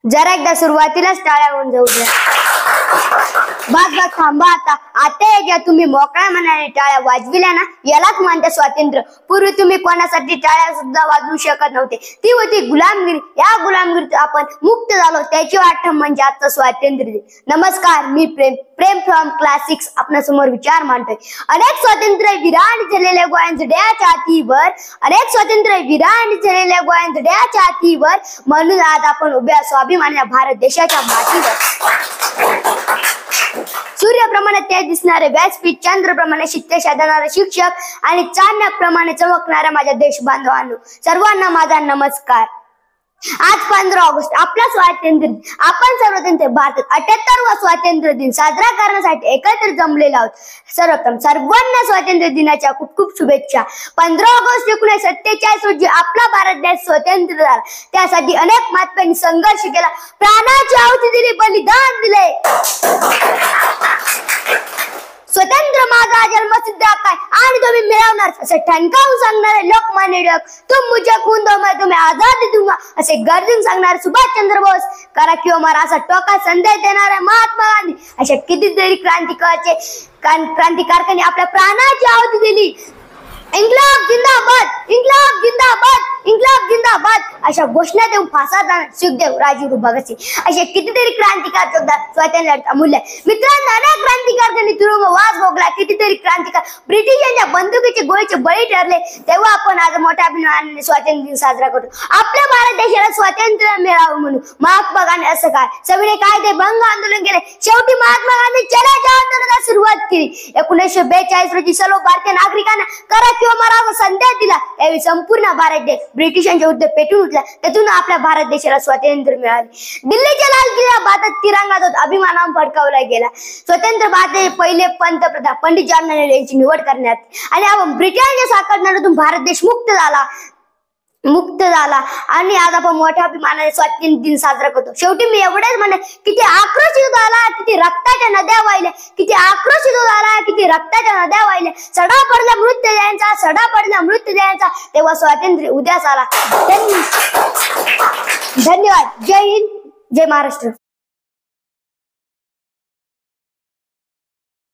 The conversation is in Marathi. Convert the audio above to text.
जरा एकदा सुरुवातीलाच टाळ्या होऊन जाऊ द्या. बस थांबा आता. आता ज्या तुम्ही मोकळ्या मनाने टाळ्या वाजविल्या ना, यालाच म्हणते स्वातंत्र्य. पूर्वी तुम्ही कोणासाठी टाळ्या सुद्धा वाजवू शकत नव्हते. ती होती गुलामगिरी. या गुलामगिरीत आपण मुक्त झालो, त्याची आठवण म्हणजे आजचं स्वातंत्र्य दिन. नमस्कार, मी प्रेम फ्रॉम क्लास 6 आपल्या समोर विचार मांडतोय. अनेक स्वातंत्र्य वीरांनी झालेल्या गोळ्यांच्या हातीवर, अनेक स्वातंत्र्य वीरांनी झालेल्या गोळ्यांच्या हातीवर, म्हणून आज आपण उभ्या स्वाभिमानाच्या भारत देशाच्या मातीवर. सूर्याप्रमाणे तेज दिसणारे व्यासपीठ, चंद्राप्रमाणे शिट्टे साधणारे शिक्षक आणि चांदण्याप्रमाणे चमकणाऱ्या माझ्या देश बांधवांनो, सर्वांना माझा नमस्कार. आज 15 ऑगस्ट आपला स्वातंत्र्य दिन. आपण सर्वतंत्र भारतात 78वा स्वातंत्र्य दिन साजरा करण्यासाठी एकत्र जमलेलो आहोत. सर्वप्रथम सर्वांना स्वातंत्र्य दिनाच्या खूप खूप शुभेच्छा. 15 ऑगस्ट 1947 रोजी आपला भारत देश स्वतंत्र झाला. त्यासाठी अनेक महात्म्यांनी संघर्ष केला, प्राणाची आहुती दिली, बलिदान दिले. स्वतंत्र माझा जन्मसिद्ध हक्क आहे आणि तुम्ही मिळवणार असे ठणकावून सांगणारे लोकमान्य टिळक, तुम मुझे खून दो मैं तुम्हें आजादी दूंगा असे गर्जून सांगणारे सुभाषचंद्र बोस, करा किंवा मारा असा टोका संदेश देणारे महात्मा गांधी, अशा कितीतरी क्रांतिकारकांनी आपल्या प्राणाची आहुती दिली. इन्कलाब जिंदाबाद, इन्कलाब जिंदाबाद, इन्कलाब जिंदाबाद अशा घोषणा देऊन फासात सुखदेव, राजगुरू, भगतसिंग असे कितीतरी क्रांतिकारक योगदान स्वातंत्र्यात अमूल्य. मित्रांनो, अनेक क्रांतिकारकांनी तुरुंगवास भोगला, कितीतरी क्रांतिकार ब्रिटिशांच्या बंदुकीचे गोळीचे बळी ठरले. तेव्हा आपण आज मोठ्या अभिमानाने स्वातंत्र्य दिन साजरा करतो. आपल्या भारत देशाला स्वातंत्र्य मिळावं म्हणून महात्मा गांधी असं काय सविनय कायदे भंग आंदोलन केले. शेवटी महात्मा गांधी चलाच्या आंदोलनाला सुरुवात केली. 1942 रोजी सर्व भारतीय नागरिकांना करा किंवा मारा संदेश दिला. त्यावेळी संपूर्ण भारत देश ब्रिटिशांच्या विरुद्ध पेटून उठला. त्यातून आपल्या भारत देशाला स्वातंत्र्य मिळाले. दिल्लीच्या लाल किल्ल्यावर भारतात तिरंगा अभिमानाने फडकावला गेला. स्वतंत्र भारताचे पहिले पंतप्रधान पंडित जवाहरलाल नेहरू यांची निवड करण्यात आणि आपण ब्रिटिशांच्या साकारणातून भारत देश मुक्त झाला आणि आज आपण मोठ्या अभिमानाने स्वातंत्र्य दिन साजरा करतो. शेवटी मी एवढेच म्हणेन, किती आक्रोशित झाला, किती रक्ताच्या नद्या वाहिल्या, किती आक्रोशित झाला, किती रक्ताच्या नद्या वाहिल्या. सडा पडला मृत्यू द्यायचा, सडा पडला मृत्यू द्यायचा, तेव्हा स्वातंत्र्य उद्यास आला. धन्यवाद. जय हिंद, जय महाराष्ट्र.